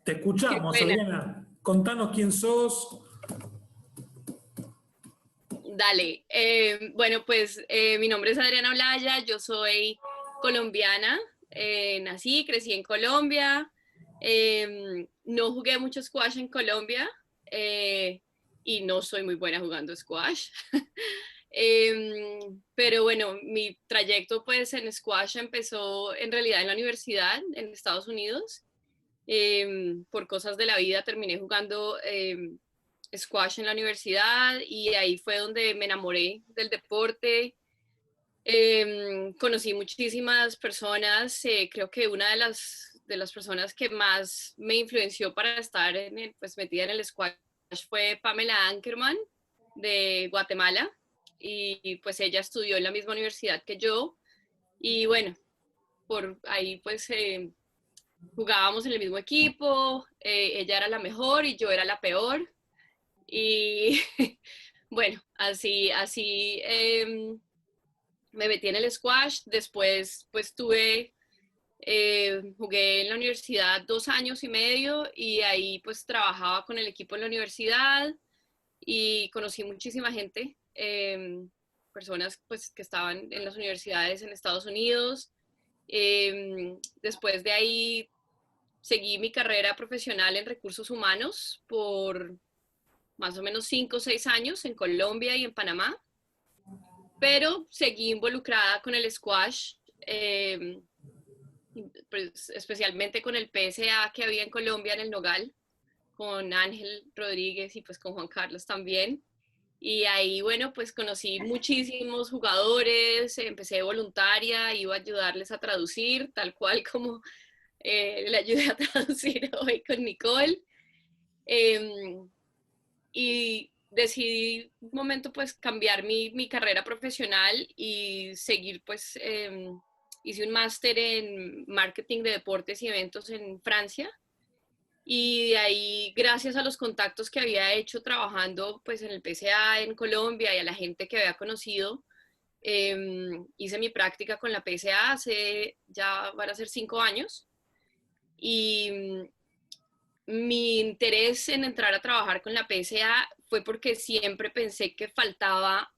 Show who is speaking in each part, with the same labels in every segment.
Speaker 1: Te
Speaker 2: Qué
Speaker 1: escuchamos,
Speaker 2: pena.
Speaker 1: Adriana. Contanos quién sos.
Speaker 2: Dale. Bueno, pues mi nombre es Adriana Olaya, yo soy colombiana, nací, crecí en Colombia, no jugué mucho squash en Colombia eh, y no soy muy buena jugando squash. Pero bueno, mi trayecto pues en squash empezó en realidad en la universidad en Estados Unidos. Por cosas de la vida terminé jugando squash en la universidad y ahí fue donde me enamoré del deporte. Conocí muchísimas personas, creo que una de las personas que más me influenció para estar pues, metida en el squash fue Pamela Ankerman de Guatemala y pues ella estudió en la misma universidad que yo y bueno, por ahí pues jugábamos en el mismo equipo, ella era la mejor y yo era la peor. Y bueno, así me metí en el squash. Después, pues jugué en la universidad 2 años y medio y ahí pues trabajaba con el equipo en la universidad y conocí muchísima gente, personas pues que estaban en las universidades en Estados Unidos. Después de ahí seguí mi carrera profesional en recursos humanos por más o menos 5 o 6 años en Colombia y en Panamá, pero seguí involucrada con el squash, pues, especialmente con el PSA que había en Colombia en el Nogal, con Ángel Rodríguez y pues con Juan Carlos también. Y ahí, bueno, pues conocí muchísimos jugadores, empecé voluntaria, iba a ayudarles a traducir, tal cual como le ayudé a traducir hoy con Nicole. Eh, y decidí un momento pues cambiar mi carrera profesional y seguir pues, hice un máster en marketing de deportes y eventos en Francia y de ahí gracias a los contactos que había hecho trabajando pues en el PCA en Colombia y a la gente que había conocido, hice mi práctica con la PCA hace ya van a ser 5 años y mi interés en entrar a trabajar con la PSA fue porque siempre pensé que faltaba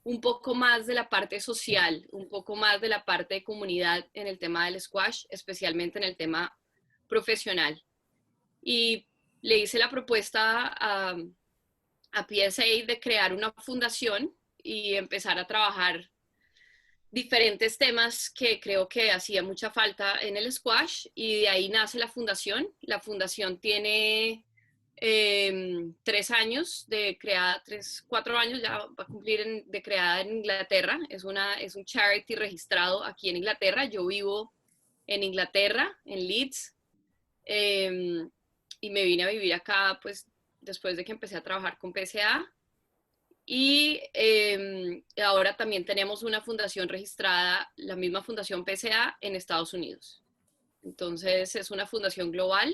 Speaker 2: un poco más de la parte social, un poco más de la parte de comunidad en el tema del squash, especialmente en el tema profesional. Y le hice la propuesta a PSA de crear una fundación y empezar a trabajar diferentes temas que creo que hacía mucha falta en el squash y de ahí nace la fundación. La fundación tiene 3 años de creada, 4 años ya va a cumplir de creada en Inglaterra. Es un charity registrado aquí en Inglaterra. Yo vivo en Inglaterra, en Leeds, y me vine a vivir acá pues después de que empecé a trabajar con PSA. Y ahora también tenemos una fundación registrada, la misma fundación PSA en Estados Unidos. Entonces es una fundación global.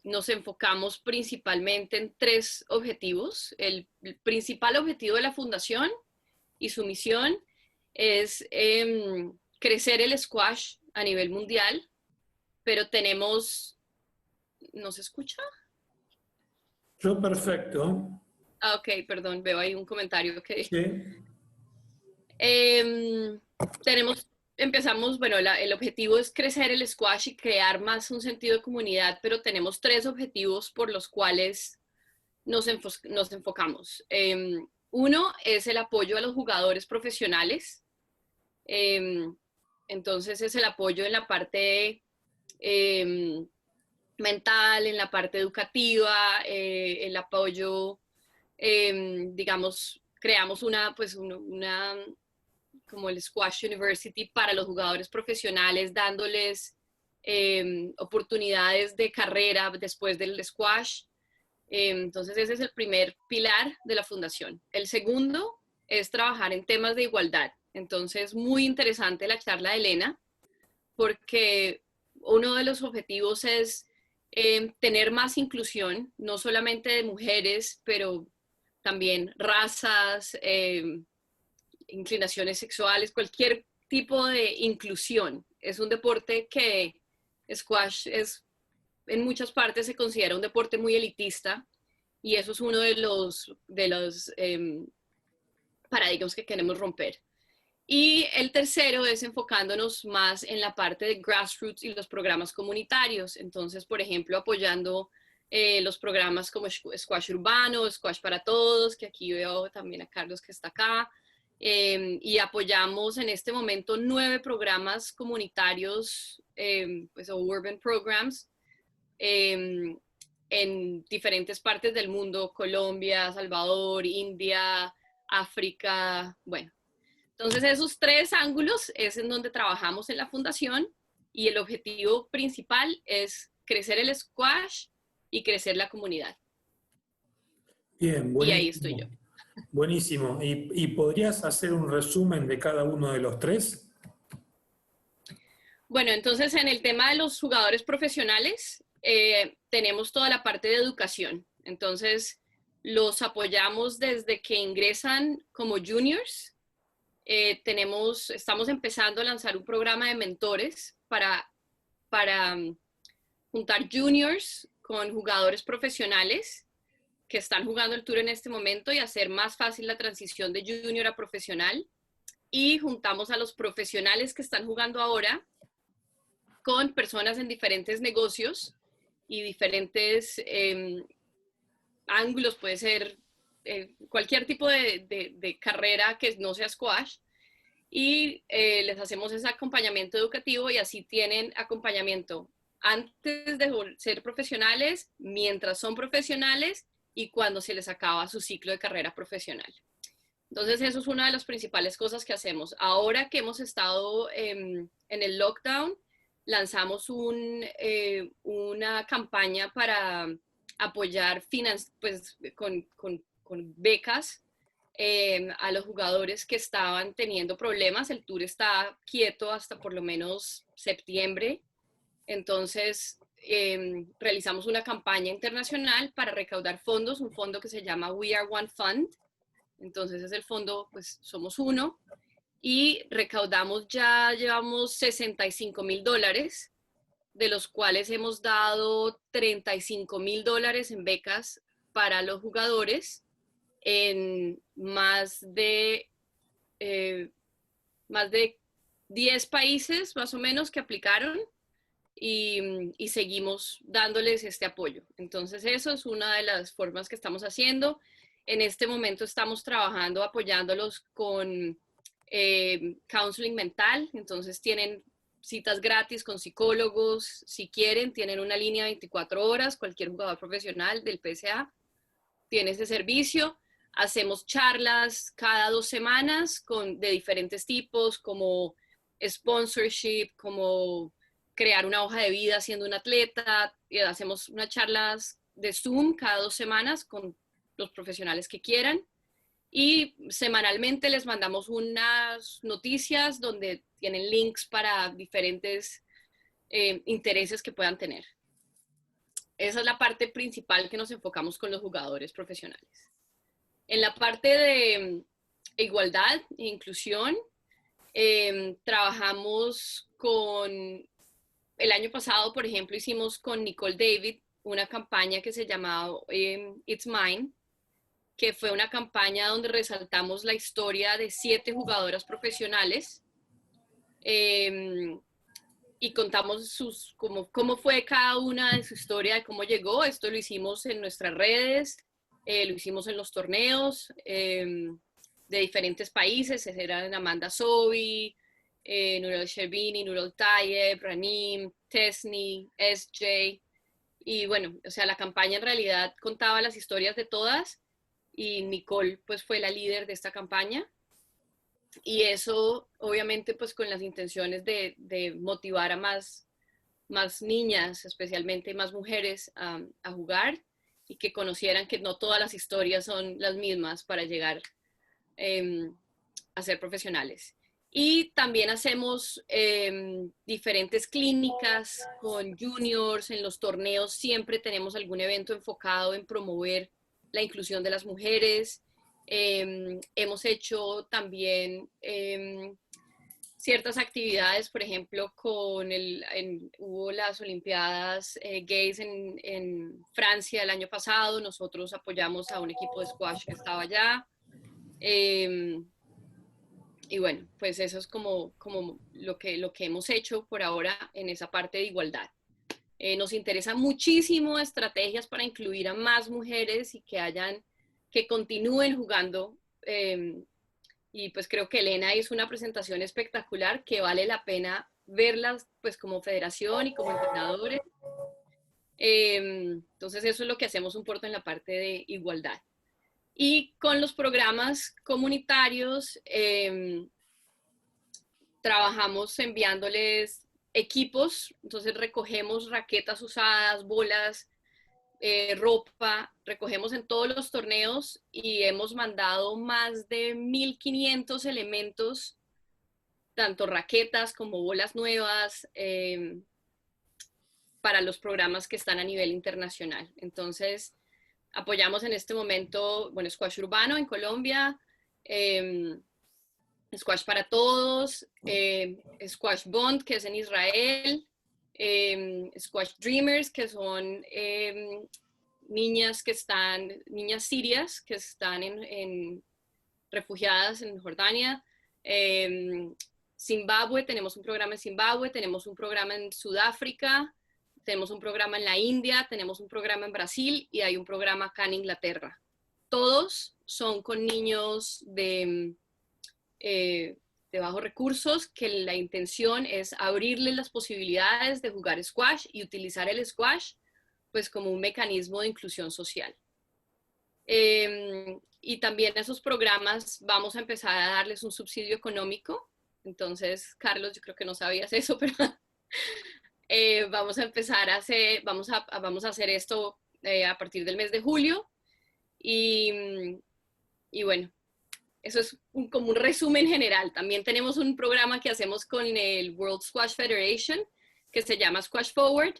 Speaker 2: Nos enfocamos principalmente en 3 objetivos. El principal objetivo de la fundación y su misión es crecer el squash a nivel mundial, pero tenemos... ¿No se escucha?
Speaker 1: Yo perfecto.
Speaker 2: Ah, ok, perdón, veo ahí un comentario que
Speaker 1: Sí.
Speaker 2: Eh, tenemos, empezamos, bueno, el objetivo es crecer el squash y crear más un sentido de comunidad, pero tenemos 3 objetivos por los cuales nos enfocamos. Uno es el apoyo a los jugadores profesionales. Eh, entonces es el apoyo en la parte mental, en la parte educativa, el apoyo, digamos, creamos una como el Squash University para los jugadores profesionales, dándoles oportunidades de carrera después del squash. Entonces ese es el primer pilar de la fundación. El segundo es trabajar en temas de igualdad. Entonces muy interesante la charla de Elena porque uno de los objetivos es tener más inclusión, no solamente de mujeres, pero también razas, inclinaciones sexuales, cualquier tipo de inclusión. Es un deporte que squash es en muchas partes se considera un deporte muy elitista y eso es uno de los paradigmas que queremos romper. Y el tercero es enfocándonos más en la parte de grassroots y los programas comunitarios. Entonces, por ejemplo, apoyando los programas como Squash Urbano, Squash para Todos, que aquí veo también a Carlos que está acá. Y apoyamos en este momento 9 programas comunitarios, pues, o urban programs, en diferentes partes del mundo, Colombia, Salvador, India, África, bueno. Entonces esos 3 ángulos es en donde trabajamos en la fundación y el objetivo principal es crecer el squash y crecer la comunidad.
Speaker 1: Bien,
Speaker 2: Y ahí estoy yo.
Speaker 1: buenísimo. ¿Y podrías hacer un resumen de cada uno de los 3?
Speaker 2: Bueno, entonces en el tema de los jugadores profesionales, tenemos toda la parte de educación. Entonces los apoyamos desde que ingresan como juniors. Estamos empezando a lanzar un programa de mentores para juntar juniors con jugadores profesionales que están jugando el tour en este momento y hacer más fácil la transición de junior a profesional. Y juntamos a los profesionales que están jugando ahora con personas en diferentes negocios y diferentes ángulos, puede ser cualquier tipo de carrera que no sea squash, y les hacemos ese acompañamiento educativo y así tienen acompañamiento antes de ser profesionales, mientras son profesionales y cuando se les acaba su ciclo de carrera profesional. Entonces eso es una de las principales cosas que hacemos. Ahora que hemos estado en el lockdown, lanzamos una campaña para apoyar pues, con becas a los jugadores que estaban teniendo problemas. El tour está quieto hasta por lo menos septiembre. Entonces realizamos una campaña internacional para recaudar fondos, un fondo que se llama We Are One Fund. Entonces es el fondo, pues somos uno. Y recaudamos, ya llevamos $65,000, de los cuales hemos dado $35,000 en becas para los jugadores en más de 10 países más o menos que aplicaron y seguimos dándoles este apoyo. Entonces eso es una de las formas que estamos haciendo. En este momento estamos trabajando apoyándolos con counseling mental, entonces tienen citas gratis con psicólogos, si quieren, tienen una línea 24 horas, cualquier jugador profesional del PSA tiene ese servicio. Hacemos charlas cada 2 semanas de diferentes tipos, como sponsorship, como crear una hoja de vida siendo un atleta. Y hacemos unas charlas de Zoom cada 2 semanas con los profesionales que quieran. Y semanalmente les mandamos unas noticias donde tienen links para diferentes intereses que puedan tener. Esa es la parte principal que nos enfocamos con los jugadores profesionales. En la parte de igualdad e inclusión, trabajamos el año pasado, por ejemplo, hicimos con Nicole David una campaña que se llamaba It's Mine, que fue una campaña donde resaltamos la historia de 7 jugadoras profesionales y contamos cómo fue cada una de su historia, de cómo llegó. Esto lo hicimos en nuestras redes, lo hicimos en los torneos de diferentes países. Eran Amanda Sobi, Nurel Sherbini, Nurel Tayeb, Ranim, Tesni, SJ. Y bueno, o sea, la campaña en realidad contaba las historias de todas y Nicole pues fue la líder de esta campaña. Y eso obviamente pues con las intenciones de motivar a más niñas, especialmente más mujeres, a jugar y que conocieran que no todas las historias son las mismas para llegar a ser profesionales. Y también hacemos diferentes clínicas con juniors. En los torneos siempre tenemos algún evento enfocado en promover la inclusión de las mujeres. Hemos hecho también ciertas actividades, por ejemplo, hubo las Olimpiadas gays en Francia el año pasado, nosotros apoyamos a un equipo de squash que estaba allá. Y bueno, pues eso es como lo que hemos hecho por ahora en esa parte de igualdad. Nos interesan muchísimo estrategias para incluir a más mujeres y que continúen jugando. Y pues creo que Elena hizo una presentación espectacular que vale la pena verlas pues como federación y como entrenadores. Entonces eso es lo que hacemos un poco en la parte de igualdad. Y con los programas comunitarios trabajamos enviándoles equipos, entonces recogemos raquetas usadas, bolas, ropa, recogemos en todos los torneos y hemos mandado más de 1.500 elementos, tanto raquetas como bolas nuevas, para los programas que están a nivel internacional. Entonces, apoyamos en este momento, bueno, Squash Urbano en Colombia, Squash para Todos, Squash Bond, que es en Israel, Squash Dreamers, que son niñas sirias que están refugiadas en Jordania. Zimbabue, tenemos un programa en Zimbabue, tenemos un programa en Sudáfrica, tenemos un programa en la India, tenemos un programa en Brasil y hay un programa acá en Inglaterra. Todos son con niños de bajos recursos, que la intención es abrirles las posibilidades de jugar squash y utilizar el squash pues como un mecanismo de inclusión social. Y también a esos programas vamos a empezar a darles un subsidio económico. Entonces, Carlos, yo creo que no sabías eso, pero vamos a empezar a hacer esto a partir del mes de julio. Y bueno, eso es como un resumen general. También tenemos un programa que hacemos con el World Squash Federation, que se llama Squash Forward,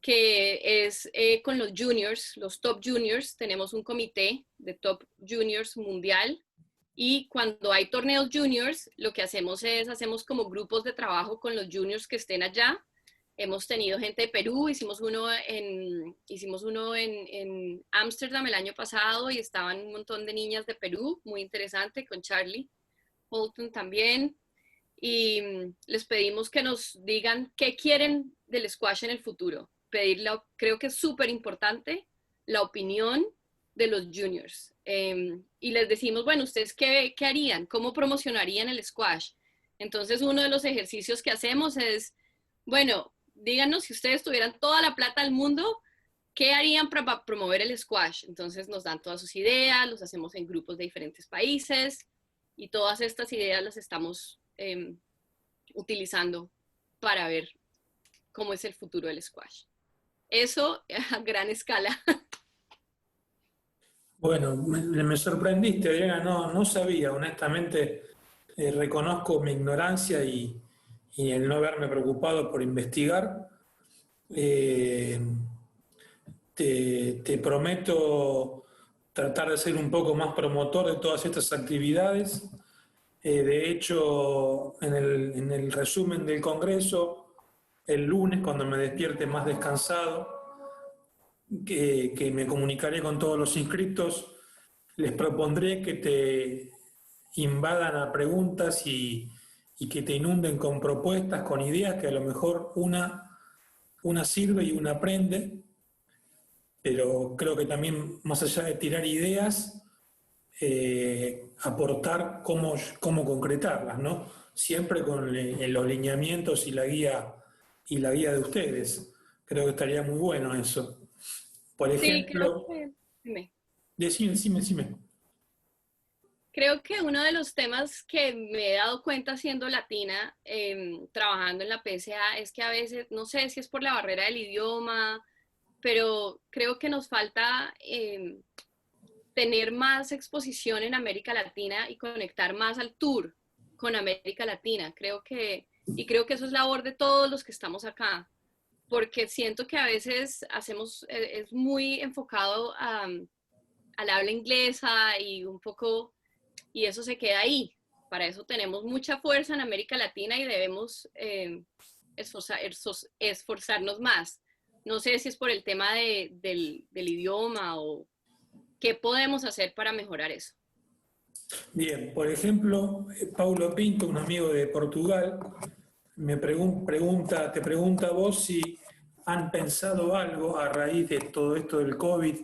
Speaker 2: que es con los juniors, los top juniors. Tenemos un comité de top juniors mundial y cuando hay torneos juniors, lo que hacemos como grupos de trabajo con los juniors que estén allá. Hemos tenido gente de Perú, hicimos uno en Ámsterdam el año pasado y estaban un montón de niñas de Perú, muy interesante, con Charlie Holton también. Y les pedimos que nos digan qué quieren del squash en el futuro. Creo que es súper importante la opinión de los juniors. Y les decimos, bueno, ¿ustedes qué harían? ¿Cómo promocionarían el squash? Entonces uno de los ejercicios que hacemos es, bueno, díganos si ustedes tuvieran toda la plata del mundo, ¿qué harían para promover el squash? Entonces nos dan todas sus ideas, los hacemos en grupos de diferentes países y todas estas ideas las estamos utilizando para ver cómo es el futuro del squash. Eso a gran escala.
Speaker 1: Bueno, me sorprendiste, Adriana, no sabía, honestamente, reconozco mi ignorancia y el no haberme preocupado por investigar. Eh, te prometo tratar de ser un poco más promotor de todas estas actividades. De hecho, en el resumen del Congreso, el lunes, cuando me despierte más descansado, que me comunicaré con todos los inscritos, les propondré que te invadan a preguntas y que te inunden con propuestas, con ideas, que a lo mejor una sirve y una aprende, pero creo que también más allá de tirar ideas, aportar cómo concretarlas, ¿no? Siempre con los lineamientos y la guía de ustedes. Creo que estaría muy bueno eso. Por
Speaker 2: Sí,
Speaker 1: ejemplo, decime.
Speaker 2: creo que uno de los temas que me he dado cuenta siendo latina, trabajando en la PSA, es que a veces, no sé si es por la barrera del idioma, pero creo que nos falta tener más exposición en América Latina y conectar más al tour con América Latina. Creo que eso es labor de todos los que estamos acá, porque siento que a veces es muy enfocado al habla inglesa y un poco, y eso se queda ahí. Para eso tenemos mucha fuerza en América Latina y debemos esforzarnos más. No sé si es por el tema del idioma o qué podemos hacer para mejorar eso.
Speaker 1: Bien, por ejemplo, Paulo Pinto, un amigo de Portugal, te pregunta a vos si han pensado algo a raíz de todo esto del COVID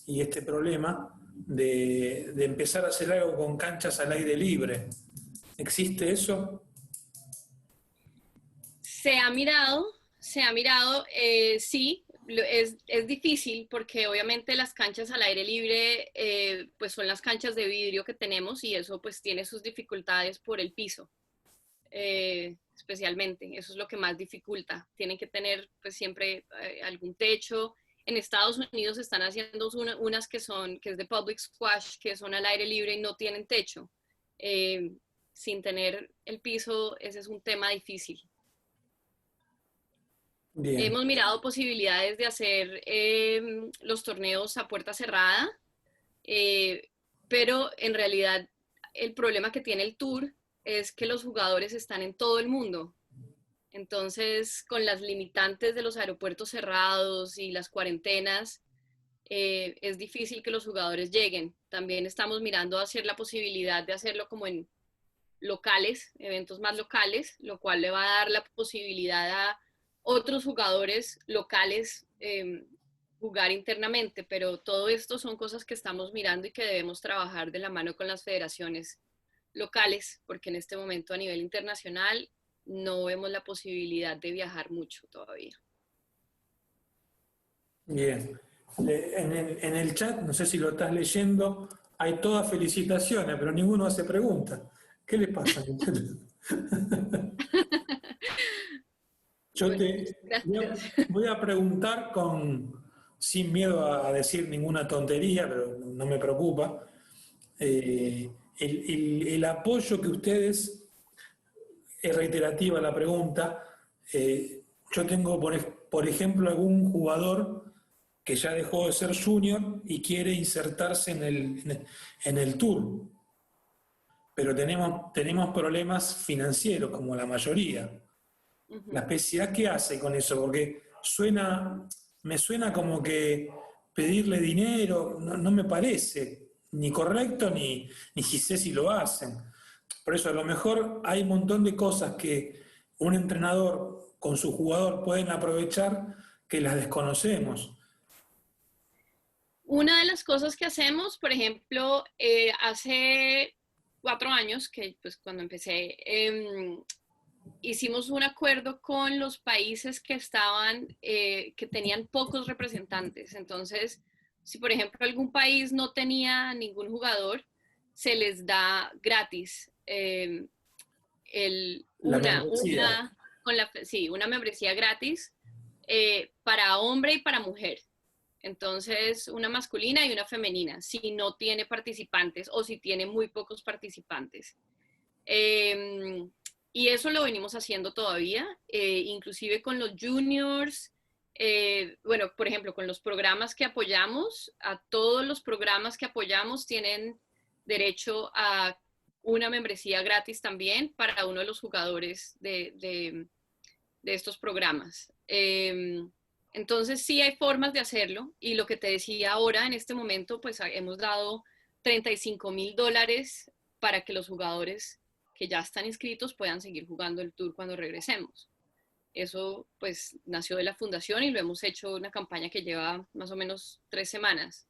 Speaker 1: y este problema de empezar a hacer algo con canchas al aire libre. ¿Existe eso?
Speaker 2: Se ha mirado, sí, es difícil porque obviamente las canchas al aire libre pues son las canchas de vidrio que tenemos y eso pues tiene sus dificultades por el piso, especialmente, eso es lo que más dificulta. Tienen que tener pues siempre algún techo. En Estados Unidos están haciendo unas que es de public squash, que son al aire libre y no tienen techo. Eh, Sin tener el piso, ese es un tema difícil.
Speaker 1: Bien,
Speaker 2: Hemos mirado posibilidades de hacer los torneos a puerta cerrada, eh, pero en realidad el problema que tiene el tour es que los jugadores están en todo el mundo. Entonces, con las limitantes de los aeropuertos cerrados y las cuarentenas, es difícil que los jugadores lleguen. También estamos mirando hacer la posibilidad de hacerlo como en locales, eventos más locales, lo cual le va a dar la posibilidad a otros jugadores locales jugar internamente, pero todo esto son cosas que estamos mirando y que debemos trabajar de la mano con las federaciones locales, porque en este momento a nivel internacional no vemos la posibilidad de viajar mucho todavía.
Speaker 1: bien. En el chat, no sé si lo estás leyendo, hay todas felicitaciones, pero ninguno hace preguntas. ¿Qué le pasa? Yo
Speaker 2: Bueno,
Speaker 1: te
Speaker 2: gracias.
Speaker 1: voy a preguntar sin miedo a decir ninguna tontería, pero no me preocupa. El apoyo que ustedes, es reiterativa la pregunta, yo tengo, por ejemplo, algún jugador que ya dejó de ser junior y quiere insertarse en el tour, pero tenemos problemas financieros, como la mayoría. La PCA, ¿qué hace con eso? Porque me suena como que pedirle dinero no me parece ni correcto ni sé si lo hacen. Por eso a lo mejor hay un montón de cosas que un entrenador con su jugador pueden aprovechar que las desconocemos.
Speaker 2: Una de las cosas que hacemos, por ejemplo, hace 4 años, que pues cuando empecé, hicimos un acuerdo con los países que que tenían pocos representantes. Entonces, si por ejemplo algún país no tenía ningún jugador, se les da gratis
Speaker 1: La membresía.
Speaker 2: una membresía gratis para hombre y para mujer. Entonces, una masculina y una femenina, si no tiene participantes o si tiene muy pocos participantes. Y eso lo venimos haciendo todavía, inclusive con los juniors. Bueno, por ejemplo, con los programas que apoyamos, a todos los programas que apoyamos tienen derecho a una membresía gratis también para uno de los jugadores de estos programas. Entonces sí hay formas de hacerlo y lo que te decía ahora, en este momento, pues hemos dado $35,000 para que los jugadores que ya están inscritos puedan seguir jugando el tour cuando regresemos. Eso pues nació de la fundación y lo hemos hecho una campaña que lleva más o menos 3 semanas.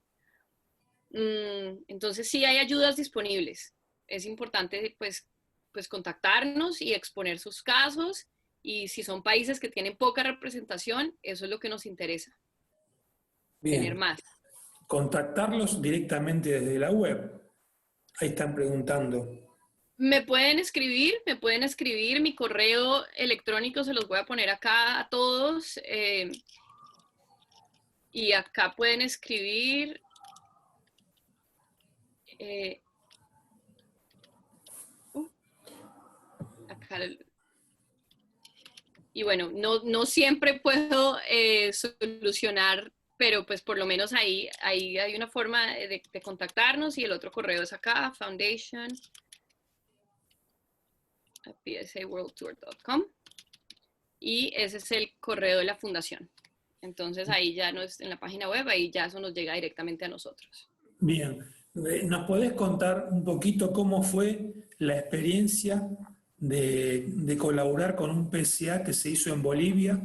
Speaker 2: Entonces sí hay ayudas disponibles. Es importante pues contactarnos y exponer sus casos, y si son países que tienen poca representación, eso es lo que nos interesa, tener
Speaker 1: Bien,
Speaker 2: más.
Speaker 1: contactarlos directamente desde la web. Ahí están preguntando.
Speaker 2: Me pueden escribir, mi correo electrónico se los voy a poner acá a todos, y acá pueden escribir, acá, y bueno, no siempre puedo solucionar, pero pues por lo menos ahí hay una forma de contactarnos, y el otro correo es acá, foundation. psaworldtour.com, y ese es el correo de la fundación. Entonces ahí ya no es en la página web, ahí ya eso nos llega directamente a nosotros.
Speaker 1: Bien, ¿nos podés contar un poquito cómo fue la experiencia de colaborar con un PCA que se hizo en Bolivia,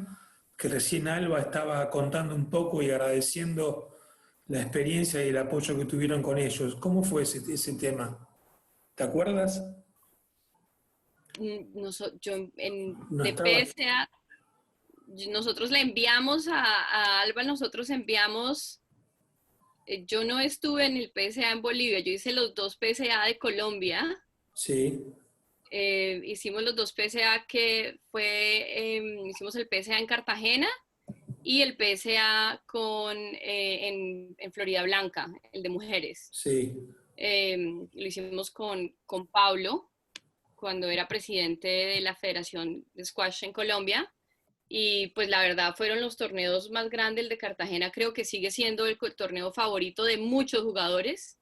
Speaker 1: que recién Alba estaba contando un poco y agradeciendo la experiencia y el apoyo que tuvieron con ellos? ¿Cómo fue ese tema? ¿Te acuerdas?
Speaker 2: De
Speaker 1: Estaba.
Speaker 2: PSA, nosotros le enviamos a Alba, nosotros enviamos, yo no estuve en el PSA en Bolivia, yo hice los 2 PSA de Colombia.
Speaker 1: Sí,
Speaker 2: Hicimos los 2 PSA que fue, hicimos el PSA en Cartagena y el PSA en Florida Blanca, el de mujeres.
Speaker 1: sí.
Speaker 2: Lo hicimos con Pablo, cuando era presidente de la Federación de Squash en Colombia. Y pues la verdad fueron los torneos más grandes. El de Cartagena creo que sigue siendo el torneo favorito de muchos jugadores.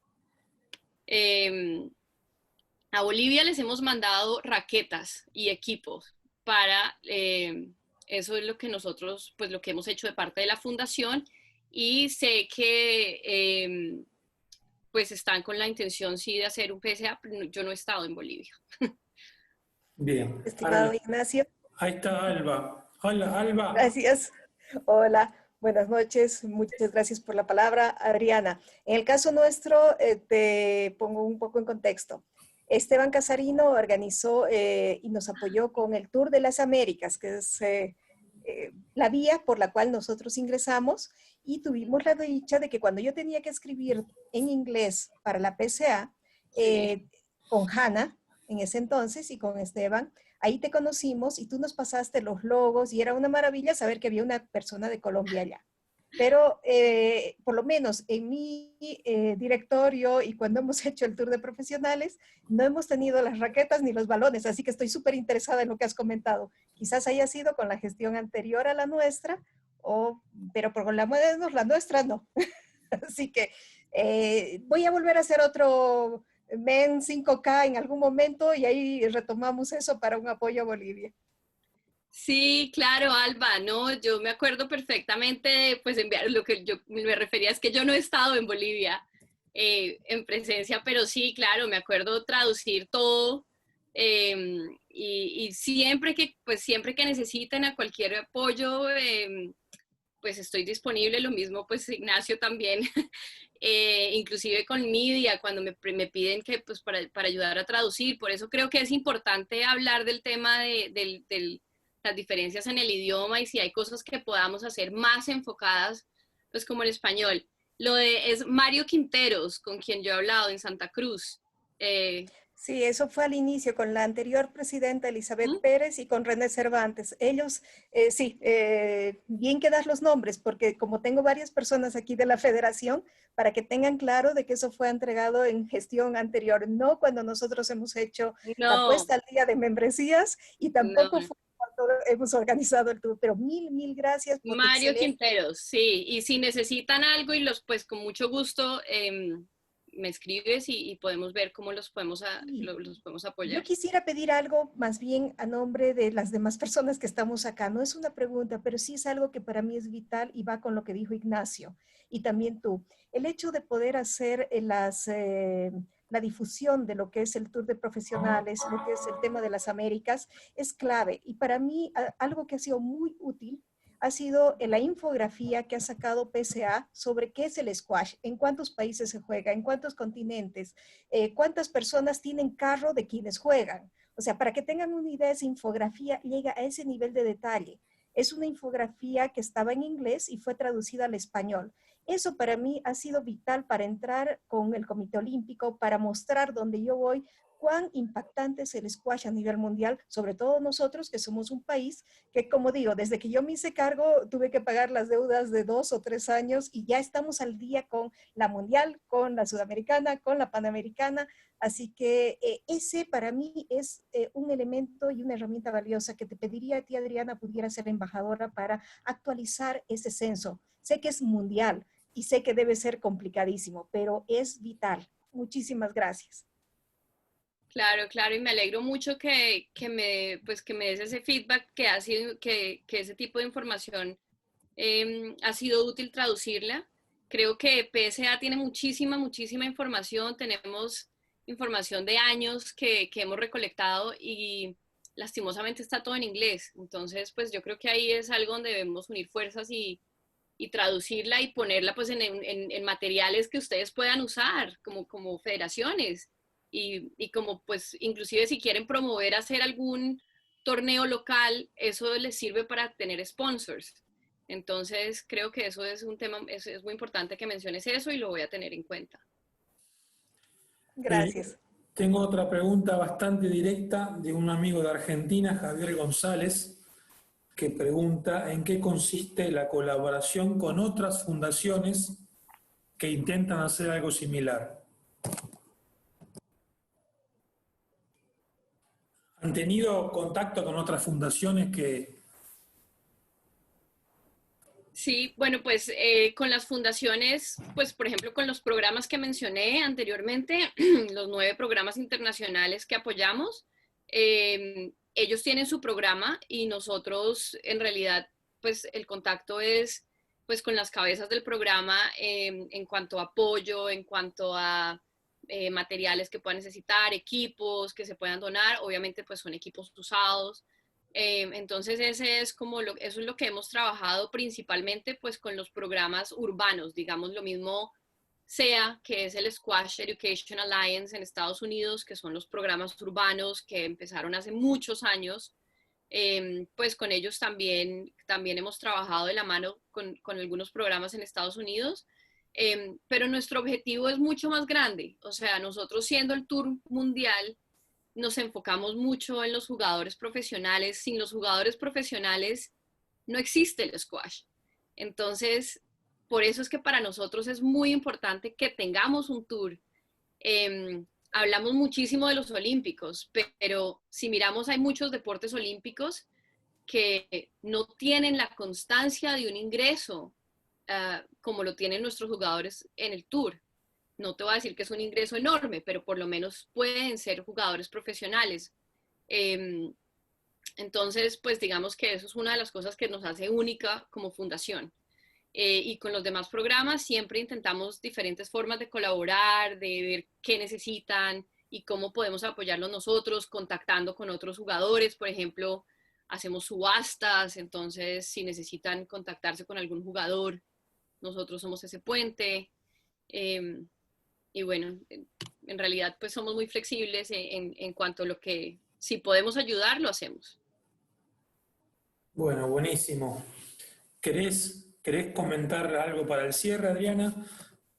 Speaker 2: A Bolivia les hemos mandado raquetas y equipos para, eso es lo que nosotros, pues lo que hemos hecho de parte de la fundación, y sé que pues están con la intención sí de hacer un PSA, pero yo no he estado en Bolivia.
Speaker 1: Bien.
Speaker 3: Estimado Ignacio,
Speaker 1: Ahí está Alba. Hola, Alba.
Speaker 3: gracias. Hola, buenas noches. Muchas gracias por la palabra, Adriana. En el caso nuestro, te pongo un poco en contexto. Esteban Casarino organizó y nos apoyó con el Tour de las Américas, que es la vía por la cual nosotros ingresamos, y tuvimos la dicha de que cuando yo tenía que escribir en inglés para la PCA,
Speaker 2: Sí.
Speaker 3: con Hanna en ese entonces y con Esteban, ahí te conocimos y tú nos pasaste los logos y era una maravilla saber que había una persona de Colombia allá. Pero por lo menos en mi directorio y cuando hemos hecho el tour de profesionales, no hemos tenido las raquetas ni los balones, así que estoy súper interesada en lo que has comentado. Quizás haya sido con la gestión anterior a la nuestra, pero por la nuestra no. Así que voy a volver a hacer otro MEN 5K en algún momento y ahí retomamos eso para un apoyo a Bolivia.
Speaker 2: Sí, claro, Alba, no, yo me acuerdo perfectamente de, pues enviar, lo que yo me refería es que yo no he estado en Bolivia en presencia, pero sí, claro, me acuerdo traducir todo, y siempre que necesiten a cualquier apoyo, pues estoy disponible. Lo mismo pues Ignacio también, inclusive con media, cuando me piden que pues para ayudar a traducir. Por eso creo que es importante hablar del tema de las diferencias en el idioma, y si hay cosas que podamos hacer más enfocadas, pues como en español. Es Mario Quinteros, con quien yo he hablado en Santa Cruz.
Speaker 3: Sí, eso fue al inicio con la anterior presidenta Elizabeth
Speaker 2: ¿Mm?
Speaker 3: Pérez y con René Cervantes. Ellos, sí, bien que das los nombres, porque como tengo varias personas aquí de la federación, para que tengan claro de que eso fue entregado en gestión anterior, no cuando nosotros hemos hecho la
Speaker 2: No,
Speaker 3: puesta al día de membresías y
Speaker 2: no.
Speaker 3: tampoco fue cuando hemos organizado el tour, pero mil gracias por tu
Speaker 2: Mario
Speaker 3: excelente.
Speaker 2: Quinteros, sí, y si necesitan algo, y pues con mucho gusto me escribes, y podemos ver cómo los podemos
Speaker 3: Yo
Speaker 2: apoyar.
Speaker 3: quisiera pedir algo más bien a nombre de las demás personas que estamos acá. No es una pregunta, pero sí es algo que para mí es vital y va con lo que dijo Ignacio y también tú. El hecho de poder hacer la difusión de lo que es el tour de profesionales, lo que es el tema de las Américas, es clave. Y para mí algo que ha sido muy útil ha sido la infografía que ha sacado PSA sobre qué es el squash, en cuántos países se juega, en cuántos continentes, cuántas personas tienen carro de quienes juegan. O sea, para que tengan una idea, esa infografía llega a ese nivel de detalle. Es una infografía que estaba en inglés y fue traducida al español. Eso para mí ha sido vital para entrar con el Comité Olímpico, para mostrar dónde yo voy, cuán impactante es el squash a nivel mundial, sobre todo nosotros que somos un país que, como digo, desde que yo me hice cargo tuve que pagar las deudas de 2 o 3 años y ya estamos al día con la mundial, con la sudamericana, con la panamericana. Así que ese para mí es un elemento y una herramienta valiosa que te pediría a ti, Adriana, pudiera ser embajadora para actualizar ese censo. Sé que es mundial y sé que debe ser complicadísimo, pero es vital. Muchísimas gracias.
Speaker 2: Claro, claro, y me alegro mucho que me des ese feedback, que ha sido, que ese tipo de información ha sido útil traducirla. Creo que PSA tiene muchísima, muchísima información. Tenemos información de años que hemos recolectado y lastimosamente está todo en inglés. Entonces, pues yo creo que ahí es algo donde debemos unir fuerzas y traducirla y ponerla pues en materiales que ustedes puedan usar como federaciones y como pues inclusive si quieren promover hacer algún torneo local, eso les sirve para tener sponsors. Entonces, creo que eso es un tema, es muy importante que menciones eso y lo voy a tener en cuenta.
Speaker 3: Gracias.
Speaker 1: Tengo otra pregunta bastante directa de un amigo de Argentina, Javier González, que pregunta en qué consiste la colaboración con otras fundaciones que intentan hacer algo similar. ¿Han tenido contacto con otras fundaciones que...
Speaker 2: Sí, bueno, pues con las fundaciones, pues por ejemplo con los programas que mencioné anteriormente, los 9 programas internacionales que apoyamos, ellos tienen su programa y nosotros en realidad, pues el contacto es pues con las cabezas del programa en cuanto a apoyo, en cuanto a materiales que puedan necesitar, equipos que se puedan donar, obviamente pues son equipos usados. Entonces ese es eso es lo que hemos trabajado principalmente pues con los programas urbanos, digamos lo mismo SEA, que es el Squash Education Alliance en Estados Unidos, que son los programas urbanos que empezaron hace muchos años. Pues con ellos también hemos trabajado de la mano con algunos programas en Estados Unidos, pero nuestro objetivo es mucho más grande, o sea, nosotros siendo el Tour Mundial, nos enfocamos mucho en los jugadores profesionales. Sin los jugadores profesionales no existe el squash. Entonces, por eso es que para nosotros es muy importante que tengamos un tour. Hablamos muchísimo de los olímpicos, pero si miramos hay muchos deportes olímpicos que no tienen la constancia de un ingreso como lo tienen nuestros jugadores en el tour. No te voy a decir que es un ingreso enorme, pero por lo menos pueden ser jugadores profesionales. Eh, entonces, pues digamos que eso es una de las cosas que nos hace única como fundación. Y con los demás programas siempre intentamos diferentes formas de colaborar, de ver qué necesitan y cómo podemos apoyarlos nosotros, contactando con otros jugadores. Por ejemplo, hacemos subastas, entonces si necesitan contactarse con algún jugador, nosotros somos ese puente. Y bueno, en realidad pues somos muy flexibles en cuanto a lo que, si podemos ayudar, lo hacemos.
Speaker 1: Bueno, buenísimo. ¿Querés comentar algo para el cierre, Adriana?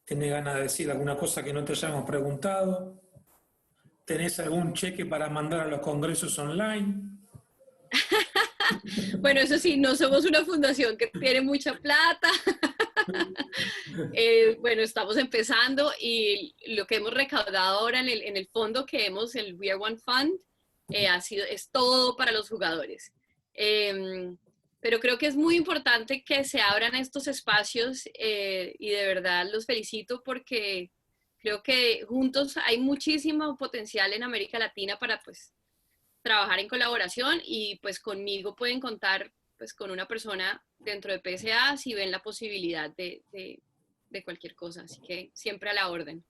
Speaker 1: ¿Tenés ganas de decir alguna cosa que no te hayamos preguntado? ¿Tenés algún cheque para mandar a los congresos online?
Speaker 2: Bueno, eso sí, no somos una fundación que tiene mucha plata. Bueno, estamos empezando y lo que hemos recaudado ahora en el fondo que hemos, el We Are One Fund, es todo para los jugadores. Pero creo que es muy importante que se abran estos espacios y de verdad los felicito porque creo que juntos hay muchísimo potencial en América Latina para pues trabajar en colaboración y pues conmigo pueden contar pues con una persona dentro de PSA si ven la posibilidad de cualquier cosa. Así que siempre a la orden.